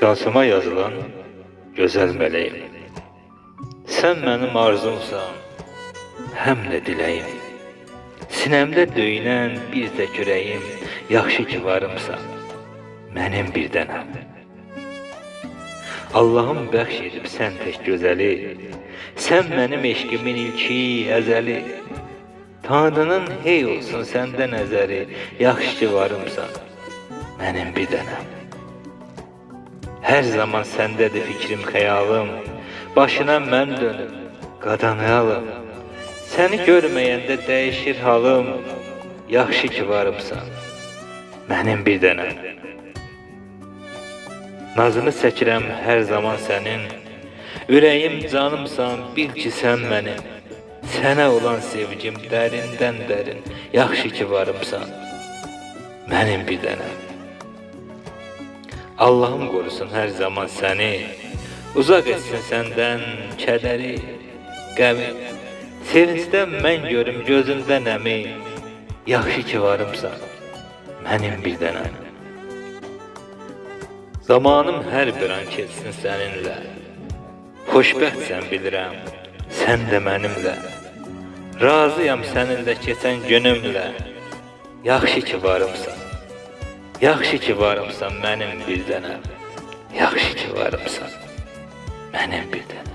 Şansıma yazılan gözəl mələyim. Sən mənim arzumsan, həm də diləyim. Sinəmdə döyünən bir tək ürəyim, yaxşı ki varımsan, mənim bir dənəm. Allahım bəxş edib sən tək gözəli, sən mənim eşqimin ilki, əzəli. Tanrının hey olsun səndə nəzəri, yaxşı ki varımsan, mənim bir dənəm. Hər zaman səndədir fikrim, xəyalım, başına mən dönüb, qadanıyalım. Səni görməyəndə dəyişir halım, yaxşı ki varımsan, mənim bir dənəm. Nazını çəkirəm hər zaman sənin, ürəyim canımsan, bil ki sən mənim. Sənə olan sevgim dərindən dərin, yaxşı ki varımsan, mənim bir dənəm. Allahım qorusun hər zaman səni, uzaq etsin səndən kədəri, qəmi. Sevincdən mən görüm gözündə nəmi, yaxşı ki varımsan, mənim bir dənəm. Zamanım hər bir an keçsin səninlə, xoşbəxtsən bilirəm, sən də mənimlə. Razıyam səninlə keçən günümlə, yaxşı ki varımsan, yaxşı ki varımsan mənim bir dənəm, yaxşı ki varımsan, mənim bir dənəm.